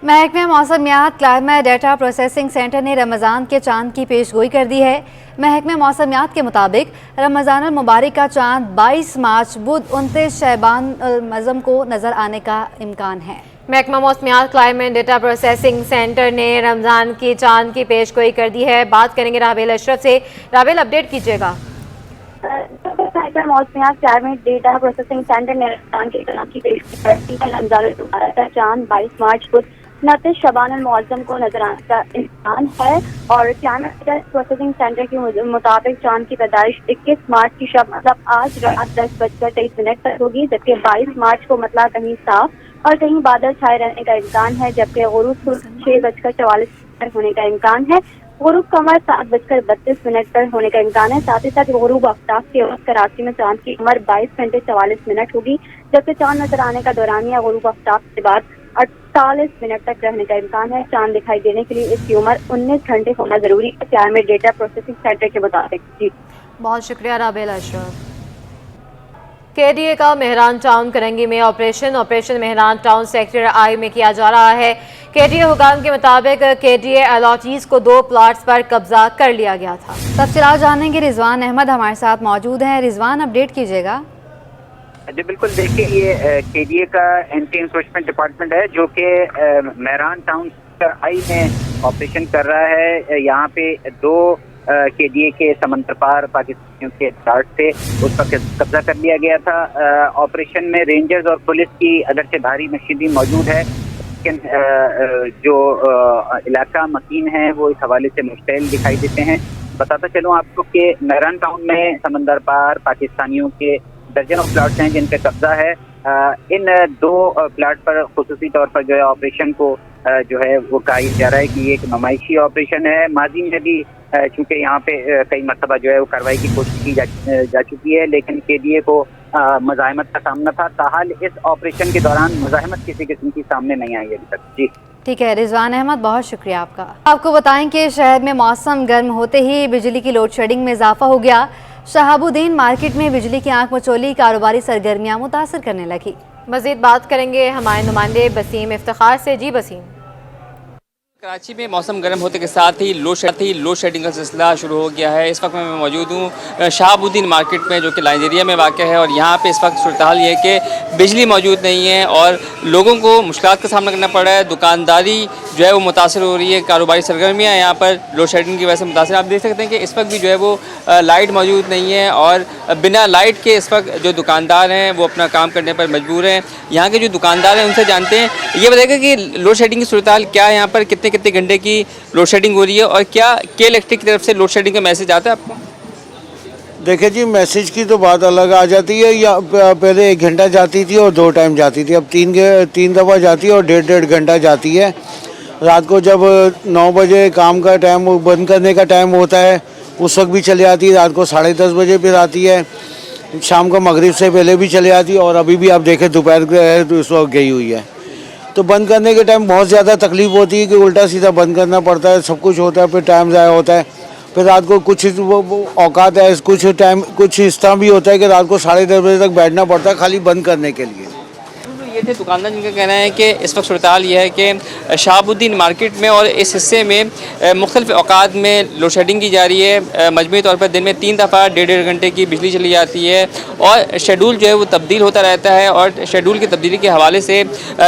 महकमे मौसमियात climate data processing centre ने रमज़ान के चांद की पेशगोई कर दी है। महकमे मौसमियात के मुताबिक रमज़ान अल मुबारक का चांद 22 मार्च बुध 29 शअबान अल मज़म को नज़र आने का इम्कान है। महकमा मौसमियात क्लाइमेट डेटा प्रोसेसिंग सेंटर ने रमज़ान की चांद की पेशगोई कर दी है। बात करेंगे रावेल अशरफ से। रावेल, अपडेट कीजिएगा। मौसमियात क्लाइमेट डेटा प्रोसेसिंग सेंटर ने रमज़ान के चांद की पेशगोई कर दी है। रमज़ान अल मुबारक का चांद 22 मार्च बुध 29 शअबान अल मुअज़्ज़म को नजर आने का इम्कान है और क्लाइमेट डेटा प्रोसेसिंग सेंटर के मुताबिक चांद की पैदाइश 21 मार्च की शब मतलब आज रात 10:23 पर होगी, जबकि 22 मार्च को मतलब कहीं साफ और कहीं बादल छाए रहने का इम्कान है, जबकि गुरूब 6:44 होने का इम्कान है। गुरूब कमर 7:32 पर होने का इम्कान है। साथ ही साथ गुरूब आफ्ताब के वक्त कराची में चांद की उम्र 22 घंटे 44 मिनट होगी, जबकि चांद नजर आने का दौरानिया गुरूब आफ्ताब के बाद 48 मिनट तक रहने का इम्कान है। चांद दिखाई देने के लिए इसकी उम्र 19 घंटे होना जरूरी है, क्लाइमेट डेटा प्रोसेसिंग सेंटर के मुताबिक। जी, बहुत शुक्रिया रावेल अशरफ। KDA का मेहरान टाउन करंगी में ऑपरेशन मेहरान टाउन सेक्टर आई में किया जा रहा है। KDA हुकाम के मुताबिक KDA अलॉटीज को 2 प्लाट्स पर कब्जा कर लिया गया था। तफसीलात जानेंगे, रिजवान अहमद हमारे साथ मौजूद हैं। रिजवान, अपडेट कीजिएगा। जी बिल्कुल, देखिए ये KDA का एंटी इंक्रोचमेंट डिपार्टमेंट है जो कि मेहरान टाउन सेक्टर आई में ऑपरेशन कर रहा है। यहाँ पे 2 KDA के समंदर पार पाकिस्तानियों के प्लाट थे, उस पर कब्जा कर लिया गया था। ऑपरेशन में रेंजर्स और पुलिस की अगरचे भारी नशीदी मौजूद है, लेकिन जो इलाका मकीन है वो इस हवाले से मुश्तैल दिखाई देते हैं। बताता चलूँ आपको कि मेहरान टाउन में समंदर पार पाकिस्तानियों के दर्जनों प्लाट्स हैं जिन पे कब्जा है। इन 2 प्लाट पर खुसूसी तौर पर जो है ऑपरेशन को जो है वो कहा जा रहा है कि ये एक नुमाइशी ऑपरेशन है। माजी में भी चूँकि यहाँ पे कई मरतबा जो है वो कार्रवाई की कोशिश की जा चुकी है, लेकिन KDA को मज़ाहमत का सामना था। ताहाल इस ऑपरेशन के दौरान मज़ाहमत किसी किस्म की सामने नहीं आई अभी तक। जी ठीक है रिजवान अहमद, बहुत शुक्रिया आपका। आपको बताएं कि शहर में मौसम गर्म होते ही बिजली की लोड शेडिंग में इजाफा हो गया। शहाबुद्दीन मार्केट में बिजली की आंख मचोली कारोबारी सरगर्मियां मुतासर करने लगी। मजीद बात करेंगे हमारे नुमाइंदे बसीम इफ्तिखार से। जी बसीम। कराची में मौसम गर्म होते के साथ ही लोड शेडिंग का सिलसिला शुरू हो गया है। इस वक्त मैं मौजूद हूँ शहाबुद्दीन मार्केट में जो कि लाइन एरिया में वाक़ है और यहाँ पे इस वक्त सूरत हाल ये है कि बिजली मौजूद नहीं है और लोगों को मुश्किलात का सामना करना पड़ रहा है। दुकानदारी जो है वो मुतासर हो रही है, कारोबारी सरगर्मियाँ यहाँ पर लोड शेडिंग की वजह से मुतासर। आप देख सकते हैं कि इस वक्त भी जो है वो लाइट मौजूद नहीं है और बिना लाइट के इस वक्त जो दुकानदार हैं वो अपना काम करने पर मजबूर हैं। यहाँ के जो दुकानदार हैं उनसे जानते हैं, ये बताएगा कि लोड शेडिंग की सूरत हाल क्या है, यहाँ पर कितने घंटे की लोड शेडिंग हो रही है और क्या के इलेक्ट्रिक की तरफ से लोड शेडिंग का मैसेज आता है आपको? देखिए जी, मैसेज की तो बात अलग आ जाती है। या पहले 1 घंटा जाती थी और 2 टाइम जाती थी, अब 3 दफ़ा जाती है और 1.5 घंटा जाती है। रात को जब 9 बजे काम का टाइम बंद करने का टाइम होता है उस वक्त भी चले आती है, रात को 10:30 बजे फिर आती है, शाम को मगरिब से पहले भी चले आती है और अभी भी आप देखें दोपहर तो इस वक्त गई हुई है। तो बंद करने के टाइम बहुत ज़्यादा तकलीफ होती है कि उल्टा सीधा बंद करना पड़ता है, सब कुछ होता है, फिर टाइम ज़ाया होता है। फिर रात को कुछ औकात है, कुछ इस तरह भी होता है कि रात को 10:30 बजे तक बैठना पड़ता है खाली बंद करने के लिए। ये थे दुकानदार जिनका कहना है कि इस वक्त सूरत हाल ये है कि शहाबुद्दीन मार्केट में और इस हिस्से में मुख्तलिफ औकात में लोड शेडिंग की जा रही है। मजमूई तौर पर दिन में 3 दफ़ा 1.5 घंटे की बिजली चली जाती है और शेड्यूल जो है वो तब्दील होता रहता है और शेड्यूल की तब्दीली के हवाले से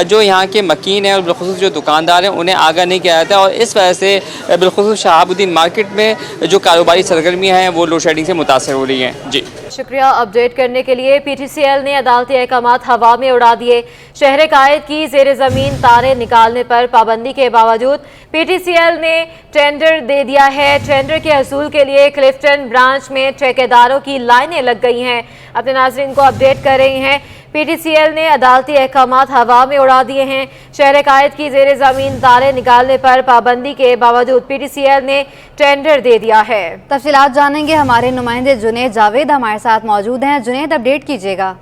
जो यहाँ के मकीन हैं और बिलखुसूस जो दुकानदार हैं उन्हें आगाह नहीं किया जाता और इस वजह से बिलखुसूस शहाबुद्दीन मार्केट में जो कारोबारी सरगर्मियाँ हैं वो लोड शेडिंग से मुतासर हो रही हैं। जी शुक्रिया अपडेट करने के लिए। PTCL ने अदालती अहकामात हवा में उड़ा दिए। शहर कायद की जेर ज़मीन तारे निकालने पर पाबंदी के बावजूद PTCL ने टेंडर दे दिया है। टेंडर के हसूल के लिए क्लिफ्टन ब्रांच में ठेकेदारों की लाइनें लग गई हैं। अपने नाज़रीन को अपडेट कर रही हैं, PTCL ने अदालती अहकामात हवा में उड़ा दिए हैं। शहर कायद की जेर ज़मीन तारे निकालने पर पाबंदी के बावजूद PTCL ने टेंडर दे दिया है। तफसीलात जानेंगे, हमारे नुमाइंदे जुनेद जावेद हमारे साथ मौजूद हैं। जुनेद, अपडेट कीजिएगा।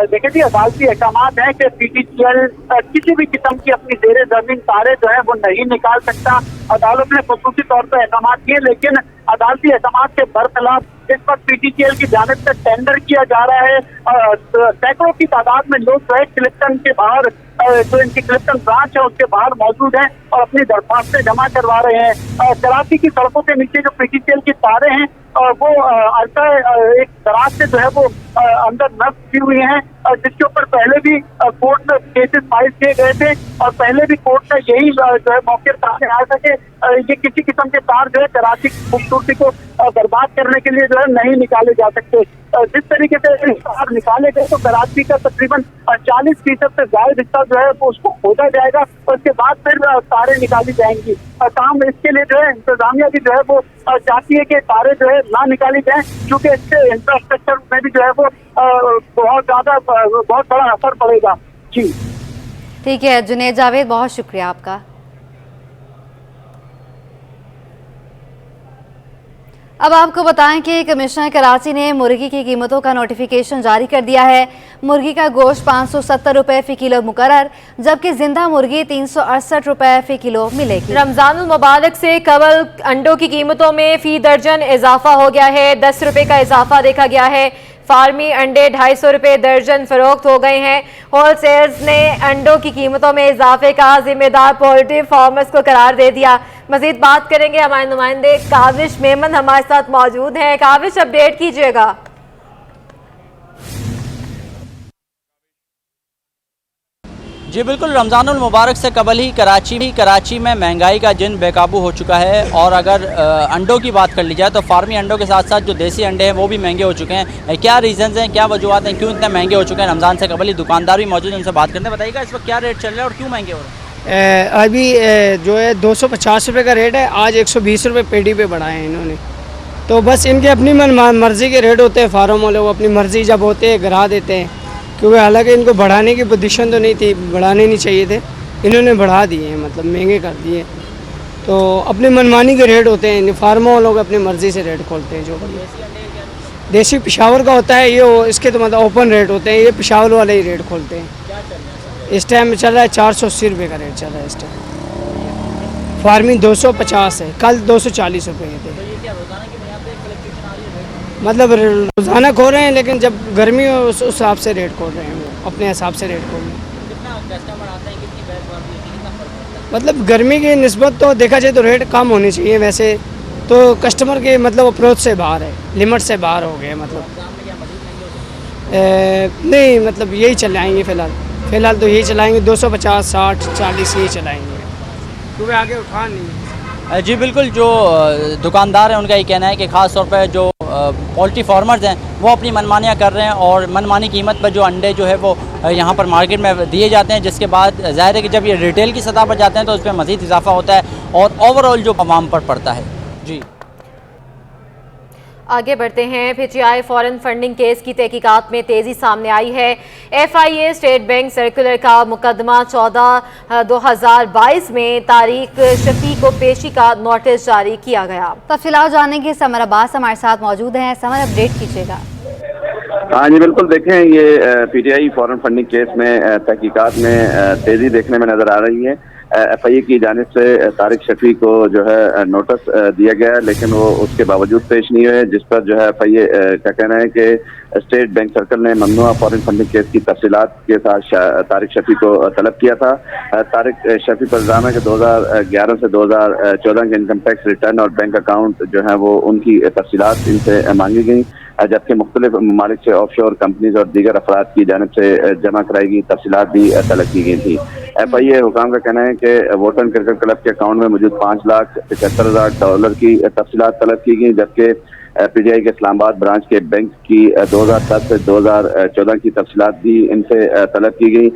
देखिए जी, अदालती अहकामात है कि PTCL किसी भी किस्म की अपनी जेर जमीन तारे जो है वो नहीं निकाल सकता। अदालत ने खुसूसी तौर पर अहकामात किए, लेकिन अदालती अहकाम के बरखिलाफ इस वक्त पीटीसीएल की जानिब से टेंडर किया जा रहा है। सैकड़ों की तादाद में लोग जो है क्लिफ्टन के बाहर, जो इनकी क्लिफ्टन ब्रांच है उसके बाहर मौजूद हैं और अपनी दरख्वास्तें जमा करवा रहे हैं। कराची की सड़कों के नीचे जो पीटीसीएल की तारें हैं वो एक दराज से जो है वो अंदर नष्ट की हुई हैं, जिसके ऊपर पहले भी कोर्ट में केसेस फाइल किए गए थे और पहले भी कोर्ट का यही जो है मौके सामने आया था कि ये किसी किस्म के तार जो है कराची की खूबसूरती को बर्बाद करने के लिए जो है नहीं निकाले जा सकते। जिस तरीके से तार निकाले गए तो कराची का तकरीबन 40% से ज्यादा हिस्सा जो है वो उसको खोदा जाएगा और उसके बाद फिर तारें निकाली जाएंगी। काम इसके लिए जो है इंतजामिया भी जो है वो चाहती है कि तारें जो है ना निकाली जाए, क्योंकि इससे इंफ्रास्ट्रक्चर में भी जो है वो बहुत बड़ा असर पड़ेगा। जी ठीक है जुनेद जावेद, बहुत शुक्रिया आपका। अब आपको बताएं कि कमिश्नर कराची ने मुर्गी की कीमतों का नोटिफिकेशन जारी कर दिया है। मुर्गी का गोश्त 570 रुपए फी किलो मुकर्रर, जबकि जिंदा मुर्गी 368 रुपए फी किलो मिलेगी। रमजानुल मुबारक से कबल अंडों की कीमतों में फी दर्जन इजाफा हो गया है। 10 रुपए का इजाफा देखा गया है। फार्मी अंडे 250 रुपए दर्जन फरोख्त हो गए हैं। होलसेलर्स ने अंडों की कीमतों में इजाफे का जिम्मेदार पोल्ट्री फार्मर्स को करार दे दिया। मजीद बात करेंगे, हमारे नुमाइंदे काविश मेमन हमारे साथ मौजूद हैं। काविश, अपडेट कीजिएगा। जी बिल्कुल, रमज़ानुल मुबारक से कबल ही कराची में महंगाई का जिन बेकाबू हो चुका है और अगर अंडों की बात कर ली जाए तो फार्मी अंडों के साथ साथ जो देसी अंडे हैं वो भी महंगे हो चुके हैं। क्या रीज़न्स हैं, क्या वजूहत हैं, क्यों इतने महंगे हो चुके हैं? रमज़ान से कबल ही दुकानदार भी मौजूद हैं, उनसे बात करते हैं। बताइएगा इस वक्त क्या रेट चल रहा है और क्यों महंगे हो रहे हैं? अभी जो है 250 रुपये का रेट है, आज 120 रुपये पेटी पे बढ़ाए हैं इन्होंने। तो बस इनके अपनी मर्ज़ी के रेट होते हैं, फार्म वाले वो अपनी मर्ज़ी जब होते हैं गिरा देते हैं, क्योंकि हालांकि इनको बढ़ाने की पोजीशन तो नहीं थी, बढ़ाने नहीं चाहिए थे, इन्होंने बढ़ा दिए हैं, मतलब महंगे कर दिए। तो अपनी मनमानी के रेट होते हैं, फार्मों लोग अपनी मर्ज़ी से रेट खोलते हैं। जो देसी पेशावर का होता है ये, इसके तो मतलब ओपन रेट होते हैं, ये पेशावर वाले ही रेट खोलते हैं। इस टाइम चल रहा है 480 रुपये का रेट चल रहा है इस टाइम। फार्मिंग 250 है, कल 240 रुपये के थे। मतलब रोज़ाना खोल रहे हैं, लेकिन जब गर्मी हो उस हिसाब से रेट खोल रहे हैं, वो अपने हिसाब से रेट खोल रहे हैं। मतलब गर्मी की निस्बत तो देखा जाए तो रेट कम होनी चाहिए, वैसे तो कस्टमर के मतलब अप्रोच से बाहर है, लिमिट से बाहर हो गए। मतलब नहीं, मतलब यही चलाएँगे फ़िलहाल तो यही चलाएँगे, 250, 60, 40 यही चलाएँगे, क्योंकि आगे उठा नहीं है। जी बिल्कुल, जो दुकानदार हैं उनका ये कहना है कि ख़ास तौर पर जो पोल्ट्री फार्मर्स हैं वो अपनी मनमानियाँ कर रहे हैं और मनमानी कीमत पर जो अंडे जो है वो यहाँ पर मार्केट में दिए जाते हैं, जिसके बाद ज़ाहिर है कि जब ये रिटेल की सतह पर जाते हैं तो उस पर मज़ीद इजाफा होता है और ओवरऑल जो अवाम पर पड़ता है। जी आगे बढ़ते हैं। पीटीआई फॉरेन फंडिंग केस की तहकीकात में तेजी सामने आई है। FIA स्टेट बैंक सर्कुलर का मुकदमा 14/2022 में तारिक शफी को पेशी का नोटिस जारी किया गया। तफसीलात जानने के समर अब्बास हमारे साथ मौजूद हैं। समर, अपडेट कीजिएगा। हाँ जी बिल्कुल, देखें ये पीटीआई फॉरेन फंडिंग केस में तहकीकात में तेजी देखने में नजर आ रही है। FIA की जानिब से तारिक शफी को जो है नोटिस दिया गया, लेकिन वो उसके बावजूद पेश नहीं हुए, जिस पर जो है FIA का कहना है कि स्टेट बैंक सर्कल ने ममनुआ फॉरेन फंडिंग केस की तफसीलात के साथ तारिक शफी को तलब किया था। तारिक शफी पर इल्जाम है कि 2011 से 2014 के इनकम टैक्स रिटर्न और बैंक अकाउंट जो है वो उनकी तफसीलात इनसे मांगी गई, जबकि मुख्तलिफ ममालिक से ऑफशोर कंपनीज और दीगर अफराद की जानिब से जमा कराई गई तफसीलात भी तलब की गई थी। FIA हुकाम का कहना है कि वोटन क्रिकेट क्लब के अकाउंट में मौजूद $5,75,000 की तफसीलात तलब की गई, जबकि PTI के इस्लामाबाद ब्रांच के बैंक की 2010 से 2014 की तफसीलात भी इनसे तलब की गई।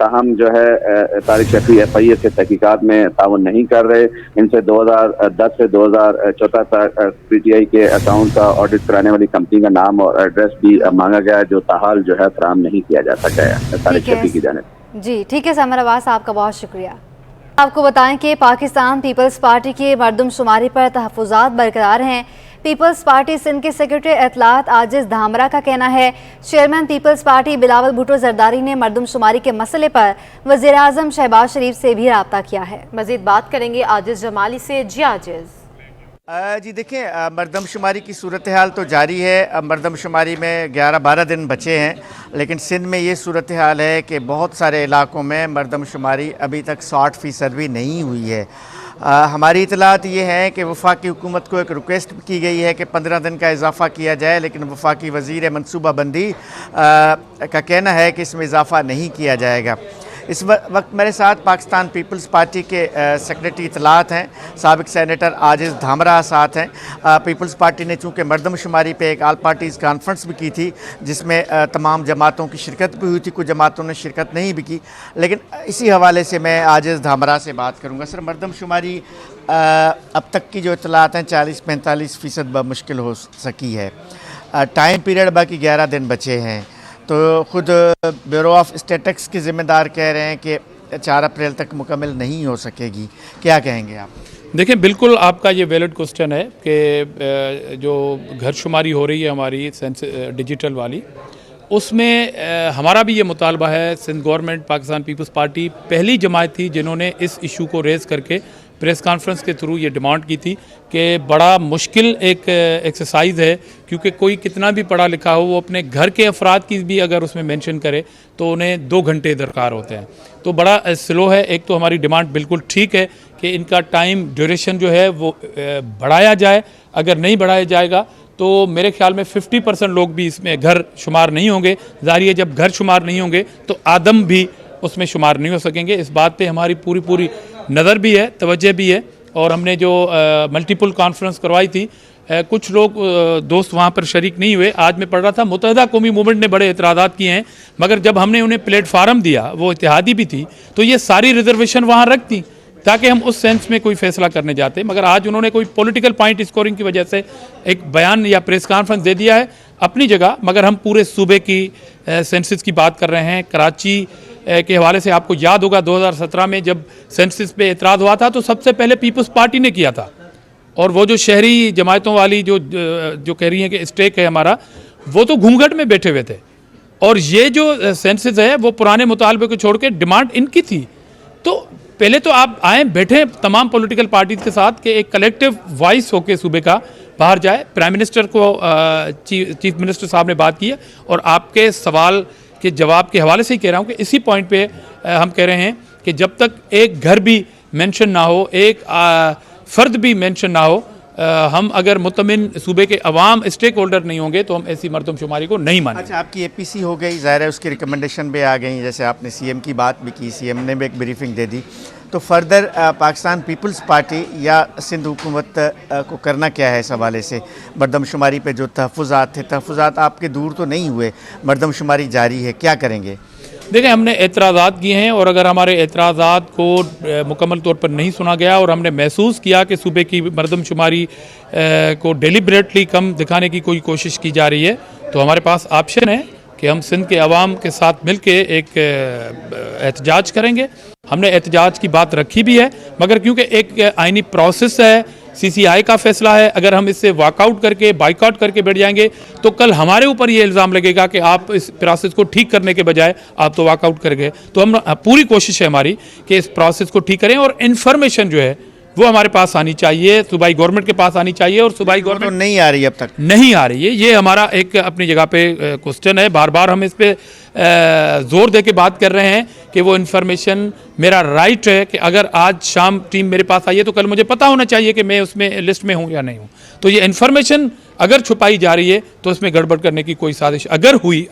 ताहम जो है तारिक शफी FIA से तहकीकात में ताउन नहीं कर रहे। इनसे 2010 से 2014 तक PTI के अकाउंट का ऑडिट कराने वाली कंपनी का नाम और एड्रेस भी मांगा गया है, जो ताहाल जो है फराहम नहीं किया जा सका है तारिक शफी की जानिब। जी ठीक है समर अब्बास, आपका बहुत शुक्रिया। आपको बताएं कि पाकिस्तान पीपल्स पार्टी की मरदमशुमारी पर तहफ़्फ़ुज़ात बरकरार हैं। पीपल्स पार्टी सिंध के सेक्रेटरी इत्तलात आजिज़ धामरा का कहना है chairman people's party Bilawal Bhutto Zardari ने मरदमशुमारी के मसले पर वज़ीर आज़म शहबाज शरीफ से भी रब्ता किया है। मज़ीद बात करेंगे आजिज़ जमाली से। जी आजिज़। जी देखिए, मरदमशुमारी की सूरत हाल तो जारी है। मरदमशुमारी में 11-12 दिन बचे हैं, लेकिन सिंध में ये सूरत हाल है कि बहुत सारे इलाकों में मरदमशुमारी अभी तक 60% भी नहीं हुई है। हमारी इतलात ये है कि वफाकी हुकूमत को एक रिक्वेस्ट की गई है कि 15 दिन का इजाफ़ा किया जाए, लेकिन वफाकी वज़ीर मनसूबाबंदी का कहना है कि इसमें इजाफ़ा नहीं किया जाएगा। इस वक्त मेरे साथ पाकिस्तान पीपल्स पार्टी के सेक्रेटरी इतलात हैं, साबिक सेनेटर आजिज़ धामरा साथ हैं। पीपल्स पार्टी ने चूँकि मरदमशुमारी पे एक आल पार्टीज़ कॉन्फ्रेंस भी की थी, जिसमें तमाम जमातों की शिरकत भी हुई थी, कुछ जमातों ने शिरकत नहीं भी की। लेकिन इसी हवाले से मैं आजिज़ धामरा से बात करूँगा। सर, मरदमशुमारी अब तक की जो इतलात हैं 40-45% बमुश्किल हो सकी है। टाइम पीरियड बाकी 11 दिन बचे हैं, तो ख़ुद ब्यूरो ऑफ स्टैटिस्टिक्स के ज़िम्मेदार कह रहे हैं कि 4 अप्रैल तक मुकम्मल नहीं हो सकेगी। क्या कहेंगे आप? देखिए, बिल्कुल आपका ये वैलिड क्वेश्चन है कि जो घर शुमारी हो रही है हमारी डिजिटल वाली, उसमें हमारा भी ये मुतालबा है। Sindh government, Pakistan people's party पहली जमात थी जिन्होंने इस इशू को रेज़ करके प्रेस कॉन्फ्रेंस के थ्रू ये डिमांड की थी कि बड़ा मुश्किल एक एक्सरसाइज है, क्योंकि कोई कितना भी पढ़ा लिखा हो वो अपने घर के अफराद की भी अगर उसमें मेंशन करे तो उन्हें 2 घंटे दरकार होते हैं, तो बड़ा स्लो है। एक तो हमारी डिमांड बिल्कुल ठीक है कि इनका टाइम ड्यूरेशन जो है वो बढ़ाया जाए। अगर नहीं बढ़ाया जाएगा तो मेरे ख्याल में 50% लोग भी इसमें घर शुमार नहीं होंगे। ज़ाहिर है, जब घर शुमार नहीं होंगे तो आदम भी उसमें शुमार नहीं हो सकेंगे। इस बात पे हमारी पूरी नज़र भी है, तवज्जो भी है। और हमने जो मल्टीपल कॉन्फ्रेंस करवाई थी, कुछ लोग दोस्त वहाँ पर शरीक नहीं हुए। आज मैं पढ़ रहा था, मुत्तहिदा कौमी मूवमेंट ने बड़े एतराज़ात किए हैं, मगर जब हमने उन्हें प्लेटफार्म दिया, वो इत्तेहादी भी थी, तो ये सारी रिजर्वेशन वहाँ रख दी ताकि हम उस सेंस में कोई फैसला करने जाते। मगर आज उन्होंने कोई पॉलिटिकल पॉइंट स्कोरिंग की वजह से एक बयान या प्रेस कॉन्फ्रेंस दे दिया है अपनी जगह, मगर हम पूरे सूबे की सेंसस की बात कर रहे हैं। कराची के हवाले से आपको याद होगा 2017 में जब सेंसस पे एतराज़ हुआ था तो सबसे पहले पीपल्स पार्टी ने किया था, और वो जो शहरी जमातों वाली जो कह रही हैं कि स्टेक है हमारा, वो तो घूंघट में बैठे हुए थे। और ये जो सेंसस है वो पुराने मुतालबे को छोड़ के डिमांड इनकी थी। तो पहले तो आप आए, बैठे तमाम पॉलिटिकल पार्टीज के साथ कि एक कलेक्टिव वॉइस होके सूबे का बाहर जाए। प्राइम मिनिस्टर को चीफ मिनिस्टर साहब ने बात की है, और आपके सवाल के जवाब के हवाले से ही कह रहा हूँ कि इसी पॉइंट पे हम कह रहे हैं कि जब तक एक घर भी मेंशन ना हो, एक फ़र्द भी मेंशन ना हो, हम अगर मुतमिन सूबे के अवाम स्टेक होल्डर नहीं होंगे तो हम ऐसी मरदमशुमारी को नहीं मानेंगे। अच्छा, आपकी एपीसी हो गई, ज़ाहिर है उसकी रिकमेंडेशन भी आ गई, जैसे आपने सीएम की बात भी की, सीएम ने भी एक ब्रीफिंग दे दी, तो फर्दर पाकिस्तान पीपल्स पार्टी या सिंध हुकूमत को करना क्या है इस हवाले से? मरदमशुमारी पे जो तहफ़्फ़ुज़ात थे, तहफ़्फ़ुज़ात आपके दूर तो नहीं हुए, मरदमशुमारी जारी है, क्या करेंगे? देखें, हमने एतराज़ात किए हैं, और अगर हमारे एतराज़ात को मुकम्मल तौर पर नहीं सुना गया और हमने महसूस किया कि सूबे की मरदमशुमारी को डेलिब्रेटली कम दिखाने की कोई कोशिश की जा रही है, तो हमारे पास ऑप्शन है कि हम सिंध के अवाम के साथ मिल के एक एहतजाज करेंगे। हमने एहतजाज की बात रखी भी है, मगर क्योंकि एक आइनी प्रोसेस है, सीसीआई का फैसला है, अगर हम इससे वॉकआउट करके बाइकआउट करके बैठ जाएंगे तो कल हमारे ऊपर ये इल्ज़ाम लगेगा कि आप इस प्रोसेस को ठीक करने के बजाय आप तो वॉकआउट कर गए। तो हम पूरी कोशिश है हमारी कि इस प्रोसेस को ठीक करें, और इन्फॉर्मेशन जो है वो हमारे पास आनी चाहिए, सूबाई गवर्नमेंट के पास आनी चाहिए, और सूबाई गवर्नमेंट नहीं आ रही, अब तक नहीं आ रही है। ये हमारा एक अपनी जगह पे क्वेश्चन है, बार बार हम इस पे जोर दे के बात कर रहे हैं कि वो इन्फॉर्मेशन मेरा राइट है कि अगर आज शाम टीम मेरे पास आई है तो कल मुझे पता होना चाहिए कि मैं उसमें लिस्ट में हूँ या नहीं हूँ। तो ये इन्फॉर्मेशन अगर छुपाई जा रही है तो इसमें गड़बड़ करने की कोई साजिश अगर हुई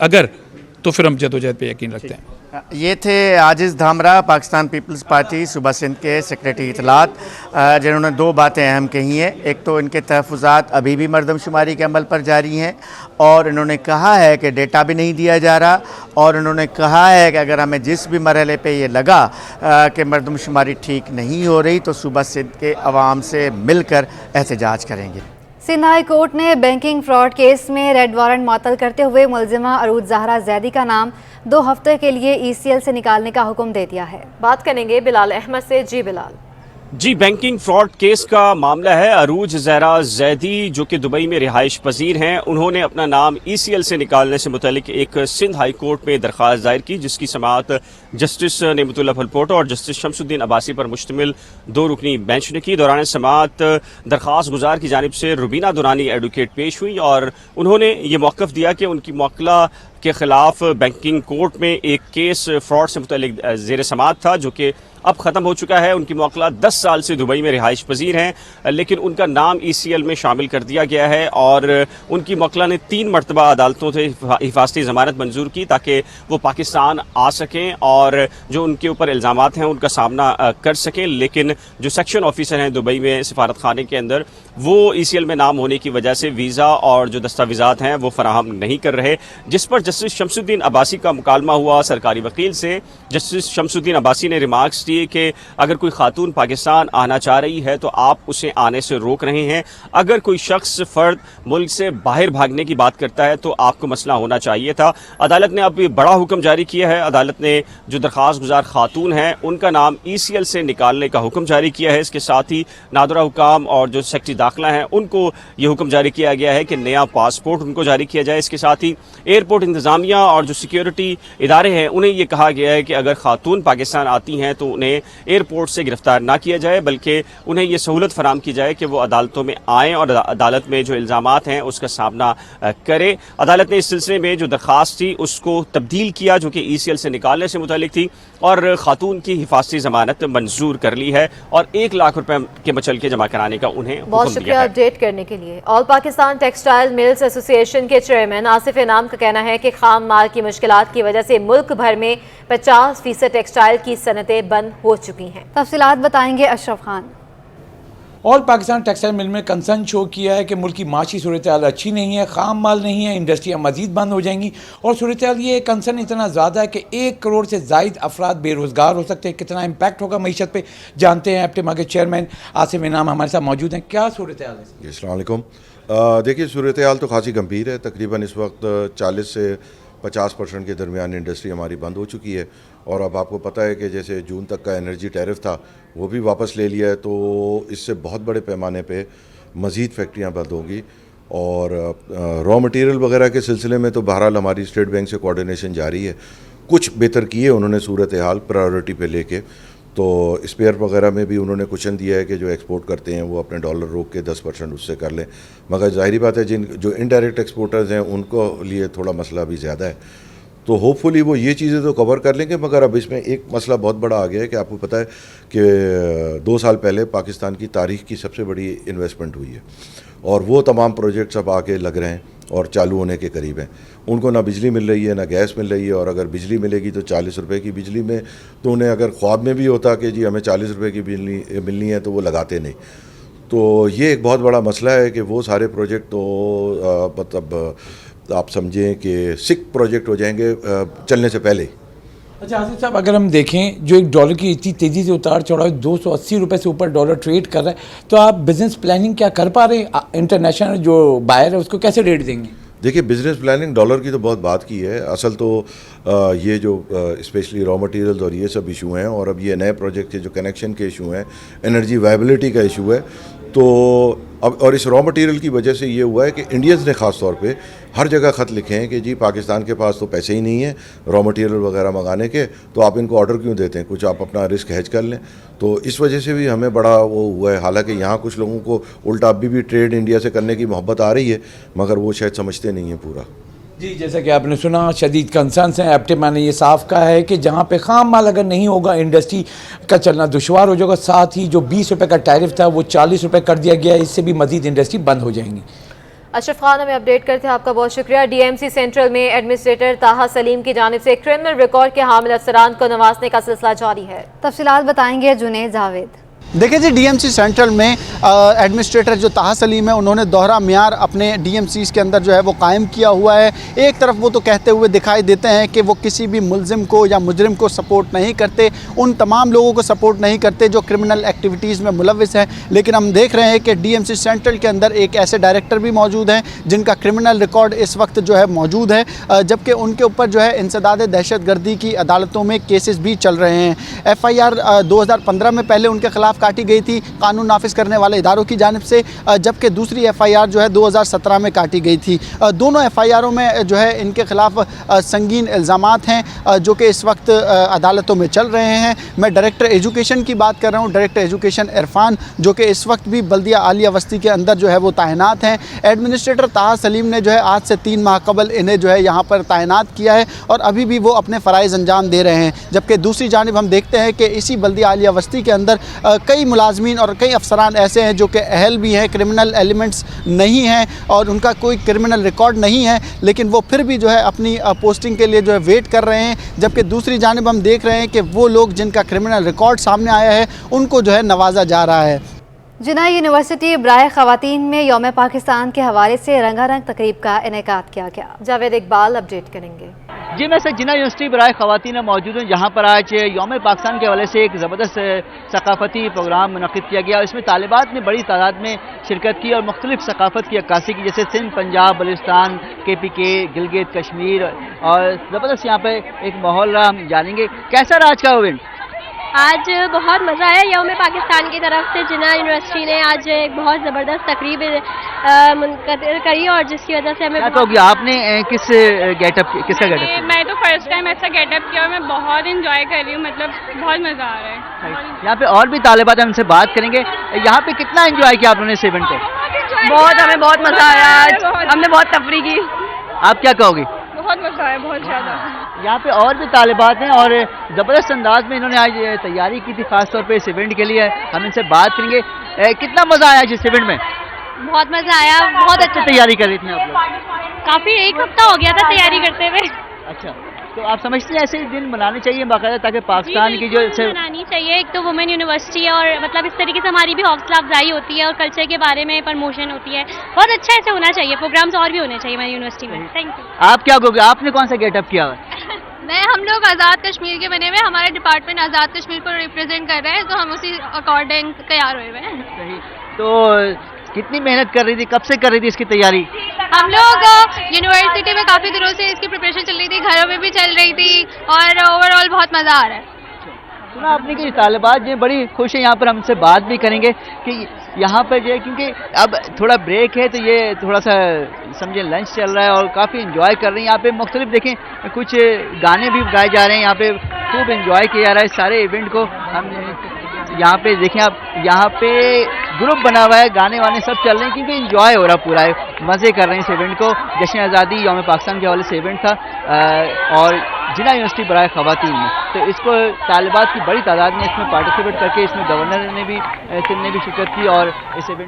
तो फिर हम जदोजहद पे यकीन रखते हैं। ये थे आजिज़ धामरा, पाकिस्तान पीपल्स पार्टी सूबा सिंध के सेक्रेटरी इतलात, जिन्होंने 2 बातें अहम कही हैं। एक तो इनके तहफ़्फ़ुज़ात अभी भी मरदमशुमारी के अमल पर जारी हैं, और इन्होंने कहा है कि डेटा भी नहीं दिया जा रहा, और इन्होंने कहा है कि अगर हमें जिस भी मरहले पे ये लगा कि मरदमशुमारी ठीक नहीं हो रही तो सूबा सिंध के अवाम से मिलकर एहतजाज करेंगे। सिंध हाई कोर्ट ने बैंकिंग फ्रॉड केस में रेड वारंट मुअत्तल करते हुए मुलजिमा अरूज ज़हरा जैदी का नाम 2 हफ्ते के लिए ECL से निकालने का हुक्म दे दिया है। बात करेंगे बिलाल अहमद से। जी बिलाल। जी, बैंकिंग फ्रॉड केस का मामला है। अरूज ज़हरा जैदी जो कि दुबई में रिहाइश पजीर हैं, उन्होंने अपना नाम ECL से निकालने से मुतालिक एक सिंध हाई कोर्ट में दरख्वास्त दायर की, जिसकी समाअत जस्टिस नेमतुल्लाह फलपोटो और जस्टिस शमसुद्दीन अब्बासी पर मुश्तमिल 2 रुकनी बेंच ने की। दौरान समाअत दरख्वास्त गुजार की जानिब से रुबीना दुरानी एडवोकेट पेश हुई और उन्होंने ये मौक़िफ़ दिया कि उनकी मौकला के ख़िलाफ़ बैंकिंग कोर्ट में एक केस फ्रॉड से मुतालिक ज़ेर समाअत था, जो कि अब ख़त्म हो चुका है। उनकी मौकला 10 साल से दुबई में रिहाइश पजीर हैं, लेकिन उनका नाम ECL में शामिल कर दिया गया है और उनकी मौकला ने 3 मरतबा अदालतों से हिफाजती ज़मानत मंजूर की ताकि वो पाकिस्तान आ सकें और जो उनके ऊपर इल्ज़ामात हैं उनका सामना कर सकें। लेकिन जो सेक्शन ऑफिसर हैं दुबई में सिफारत खाने के अंदर, वो ECL में नाम होने की वजह से वीज़ा और जो दस्तावेज़ात हैं वो फराहम नहीं कर रहे, जिस पर जस्टिस शमसुद्दीन अब्बासी का मुकालमा हुआ सरकारी वकील से। जस्टिस शमसुद्दीन अब्बासी ने रिमार्क्स दिए कि अगर कोई खातून पाकिस्तान आना चाह रही है तो आप उसे आने से रोक रहे हैं। अगर कोई शख्स फ़र्द मुल्क से बाहर भागने की बात करता है तो आपको मसला होना चाहिए था। अदालत ने अब ये बड़ा हुक्म जारी किया है। अदालत ने जो दरख्वास्त गुजार खातून हैं उनका नाम ECL से निकालने का हुक्म जारी किया है। इसके साथ ही नादरा हुकाम और जो सेक्रेटरी दाखिला हैं उनको ये हुक्म जारी किया गया है कि नया पासपोर्ट उनको जारी किया जाए। इसके साथ ही एयरपोर्ट इंतज़ामिया और जो सिक्योरिटी इदारे हैं उन्हें ये कहा गया है कि अगर खातून पाकिस्तान आती हैं तो उन्हें एयरपोर्ट से गिरफ्तार ना किया जाए, बल्कि उन्हें ये सहूलत फराम की जाए कि वो अदालतों में आएँ और अदालत में जो इल्ज़ामात हैं उसका सामना करें। अदालत ने इस सिलसिले में जो दरख्वास्त थी उसको तब्दील किया, जो कि ECL से निकालने से मुतालिक थी, और खातून की हिफाजती ज़मानत मंजूर कर ली है और 1 लाख रुपए के बचल के जमा कराने का उन्हें बहुत शुक्रिया अपडेट करने के लिए। All Pakistan textile mills association के चेयरमैन आसिफ इनाम का कहना है कि खाम माल की मुश्किलात की वजह से मुल्क भर में 50% टेक्सटाइल की सनतें बंद हो चुकी हैं। तफसीलात बताएंगे Ashraf Khan. All Pakistan textile mill में कंसर्न शो किया है कि मुल्क की माशी सूरत हाल अच्छी नहीं है, खाम माल नहीं है, इंडस्ट्रियाँ मजीद बंद हो जाएंगी और सूरत हाल ये कंसर्न इतना ज़्यादा है कि 1 करोड़ से ज़ायद अफराद बेरोज़गार हो सकते हैं। कितना इम्पैक्ट होगा मईशत पे, जानते हैं। एप्टेमा के चेयरमैन आसिफ इनाम हमारे साथ मौजूद हैं। क्या सूरत हाल है? अस्सलाम वालेकुम। देखिए, सूरत हाल तो खासी गंभीर है। तकरीबन इस वक्त 40 से 50% के दरमियान इंडस्ट्री हमारी बंद हो चुकी है और अब आपको पता है कि जैसे जून तक का एनर्जी टैरिफ था वो भी वापस ले लिया है, तो इससे बहुत बड़े पैमाने पे मज़ीद फैक्ट्रियां बंद होंगी। और रॉ मटेरियल वगैरह के सिलसिले में तो बहरहाल हमारी स्टेट बैंक से कोऑर्डिनेशन जारी है। कुछ बेहतर किए उन्होंने सूरत हाल प्रायोरिटी पे लेके, तो स्पेयर वगैरह में भी उन्होंने क्वेश्चन दिया है कि जो एक्सपोर्ट करते हैं वो अपने डॉलर रोक के 10% उससे कर लें। मगर ज़ाहिरी बात है जिन जो इनडायरेक्ट एक्सपोर्टर्स हैं उनको लिए थोड़ा मसला भी ज़्यादा है, तो होपफुली वो ये चीज़ें तो कवर कर लेंगे। मगर अब इसमें एक मसला बहुत बड़ा आ गया है कि आपको पता है कि 2 साल पहले पाकिस्तान की तारीख़ की सबसे बड़ी इन्वेस्टमेंट हुई है और वो तमाम प्रोजेक्ट्स अब आके लग रहे हैं और चालू होने के करीब हैं। उनको ना बिजली मिल रही है ना गैस मिल रही है, और अगर बिजली मिलेगी तो 40 रुपए की बिजली में, तो उन्हें अगर ख्वाब में भी होता कि जी हमें 40 रुपए की बिजली मिलनी है तो वो लगाते नहीं। तो ये एक बहुत बड़ा मसला है कि वो सारे प्रोजेक्ट तो मतलब आप समझें कि सिक प्रोजेक्ट हो जाएंगे चलने से पहले। अच्छा आसिफ साहब, अगर हम देखें जो एक डॉलर की इतनी तेज़ी से उतार चढ़ाव 280 रुपये से ऊपर डॉलर ट्रेड कर रहा है, तो आप बिज़नेस प्लानिंग क्या कर पा रहे हैं? इंटरनेशनल जो बायर है उसको कैसे रेट देंगे? देखिए, बिज़नेस प्लानिंग डॉलर की तो बहुत बात की है। असल तो ये जो स्पेशली रॉ मटेरियल्स और ये सब इशू हैं, और अब ये नए प्रोजेक्ट के जो कनेक्शन के इशू हैं, एनर्जी वायबिलिटी का इशू है, तो अब और इस रॉ मटेरियल की वजह से ये हुआ है कि इंडियंस ने ख़ास तौर पे हर जगह ख़त लिखे हैं कि जी पाकिस्तान के पास तो पैसे ही नहीं है रॉ मटेरियल वगैरह मंगाने के, तो आप इनको ऑर्डर क्यों देते हैं, कुछ आप अपना रिस्क हेज कर लें। तो इस वजह से भी हमें बड़ा वो हुआ है। हालांकि यहाँ कुछ लोगों को उल्टा अभी भी ट्रेड इंडिया से करने की मोहब्बत आ रही है, मगर वो शायद समझते नहीं हैं पूरा। जी, जैसा कि आपने सुना, शदीद कंसर्न्स हैं। एप्टेमा ने ये साफ कहा है कि जहाँ पे खाम माल अगर नहीं होगा इंडस्ट्री का चलना दुशवार हो जाएगा। साथ ही जो 20 रुपये का टैरिफ था वो 40 रुपये कर दिया गया है, इससे भी मजीद इंडस्ट्री बंद हो जाएंगी। अशरफ खान हमें अपडेट करते हैं, आपका बहुत शुक्रिया। DMC सेंट्रल में एडमिनिस्ट्रेटर ताहा सलीम की जानिब से क्रिमिनल रिकॉर्ड के हामिल अफसरान को नवाजने का सिलसिला जारी है। तफसीलात बताएंगे जुनैद जावेद। देखिए जी, DMC सेंट्रल में एडमिनिस्ट्रेटर जो ताहा सलीम है उन्होंने दोहरा मियार अपने DMCs के अंदर जो है वो कायम किया हुआ है। एक तरफ वो तो कहते हुए दिखाई देते हैं कि वो किसी भी मुलजिम को या मुजरिम को सपोर्ट नहीं करते, उन तमाम लोगों को सपोर्ट नहीं करते जो क्रिमिनल एक्टिविटीज़ में मुलविस हैं। लेकिन हम देख रहे हैं कि DMC सेंट्रल के अंदर एक ऐसे डायरेक्टर भी मौजूद हैं जिनका क्रिमिनल रिकॉर्ड इस वक्त जो है मौजूद है, जबकि उनके ऊपर जो है इंसदाद दहशत गर्दी की अदालतों में केसेस भी चल रहे हैं। FIR 2015 में पहले उनके खिलाफ काटी गई थी कानून नाफिज करने वाले इदारों की जानिब से, जबकि दूसरी FIR जो है 2017 में काटी गई थी। दोनों FIRों में जो है इनके खिलाफ संगीन इल्ज़ामात हैं जो कि इस वक्त अदालतों में चल रहे हैं। मैं डायरेक्टर एजुकेशन की बात कर रहा हूँ, डायरेक्टर एजुकेशन इरफान, जो कि इस वक्त भी बल्दिया आलिया वस्ती के अंदर जो है वो तैनात हैं। एडमिनिस्ट्रेटर ताहा सलीम ने जो है आज से 3 माह कबल इन्हें जो है यहाँ पर तैनात किया है और अभी भी वो अपने फ़राइज़ अंजाम दे रहे हैं। जबकि दूसरी जानिब हम देखते हैं कि इसी बल्दिया आलिया वस्ती के अंदर कई मुलाजमीन और कई अफसरान ऐसे हैं जो कि अहल भी हैं, क्रिमिनल एलिमेंट्स नहीं हैं और उनका कोई क्रिमिनल रिकॉर्ड नहीं है, लेकिन वो फिर भी जो है अपनी पोस्टिंग के लिए जो है वेट कर रहे हैं। जबकि दूसरी जानिब हम देख रहे हैं कि वो लोग जिनका क्रिमिनल रिकॉर्ड सामने आया है उनको जो है नवाजा जा रहा है। जिन्ना यूनिवर्सिटी बराए ख़वातीन में यौम पाकिस्तान के हवाले से रंगारंग तकरीब का इनेकाद किया गया। जावेद इकबाल अपडेट करेंगे। जी, मैं सर जिन्ना यूनिवर्सिटी बराए ख़वातीन में मौजूद हूँ, जहाँ पर आज यौम पाकिस्तान के हवाले से एक ज़बरदस्त सकाफ़ती प्रोग्राम मुनक़िद किया गया। इसमें तालिबात ने बड़ी तादाद में शिरकत की और मुख्तलिफ सकाफ़त की अक्कासी की, जैसे सिंध, पंजाब, बलूचिस्तान, KPK, गिलगित कश्मीर, और ज़बरदस्त यहाँ पर एक माहौल रहा। हम जानेंगे कैसा रहा आज का इवेंट। आज बहुत मज़ा आया। यौम पाकिस्तान की तरफ से जिन्ना यूनिवर्सिटी ने आज एक बहुत ज़बरदस्त तकरीब मुनक़िद करी और जिसकी वजह से हमें क्या कहोगी आपने किसका गेटअप मैं तो फर्स्ट टाइम ऐसा गेटअप किया और मैं बहुत इंजॉय कर रही हूँ, मतलब बहुत मज़ा आ रहा है। यहाँ पे और भी तालिबात हैं, उनसे बात करेंगे। यहाँ पे कितना एंजॉय किया आपने इस इवेंट को? हमें बहुत मज़ा आया आज, हमने बहुत तफरी की। आप क्या कहोगी? बहुत मज़ा आया, बहुत ज़्यादा। यहाँ पे और भी तालिबात हैं और ज़बरदस्त अंदाज में इन्होंने आज तैयारी की थी, खासतौर पे इस इवेंट के लिए। हम इनसे बात करेंगे। कितना मज़ा आया आज इस इवेंट में? बहुत मज़ा आया, बहुत अच्छा तैयारी कर रही थी आप लोग? काफ़ी 1 हफ्ता हो गया था तैयारी करते हुए। अच्छा, तो आप समझते हैं ऐसे दिन मनाने चाहिए बाकायदा, ताकि पाकिस्तान की जो मनानी चाहिए। एक तो वुमेन यूनिवर्सिटी है और मतलब इस तरीके से हमारी भी हौसला अफजाई होती है और कल्चर के बारे में प्रमोशन होती है। बहुत अच्छा ऐसे होना चाहिए, प्रोग्राम्स और भी होने चाहिए हमारी यूनिवर्सिटी में। Thank you. आप क्या कहोगे? आपने कौन सा गेटअप किया हुआ? हम लोग आज़ाद कश्मीर के बने हुए, हमारा डिपार्टमेंट आज़ाद कश्मीर को रिप्रेजेंट कर रहे हैं, तो हम उसी अकॉर्डिंग तैयार हुए हुए हैं। तो कितनी मेहनत कर रही थी, कब से कर रही थी इसकी तैयारी? हम लोग यूनिवर्सिटी में काफ़ी दिनों से इसकी प्रिपरेशन चल रही थी, घरों में भी चल रही थी और ओवरऑल बहुत मज़ा आ रहा है। सुना आपने कि तालिबात जो बड़ी खुश है, यहाँ पर हमसे बात भी करेंगे कि यहाँ पर जो है, क्योंकि अब थोड़ा ब्रेक है तो ये थोड़ा सा समझे लंच चल रहा है और काफ़ी इंजॉय कर रही हैं। यहाँ पे मुख्तलिफ देखें कुछ गाने भी गाए जा रहे हैं, यहाँ पे खूब इंजॉय किया जा रहा है इस सारे इवेंट को। हम यहाँ पे देखें आप, यहाँ पे ग्रुप बना हुआ है, गाने वाने सब चल रहे हैं क्योंकि इंजॉय हो रहा पूरा है, मज़े कर रहे हैं इस इवेंट को। जश्न आज़ादी यौम पाकिस्तान के हवाले से इवेंट था और जिन्ना यूनिवर्सिटी बराए ख़वातीन में, तो इसको तालिबात की बड़ी तादाद में इसमें पार्टिसिपेट करके इसमें गवर्नर ने भी शिरकत की और इस इवेंट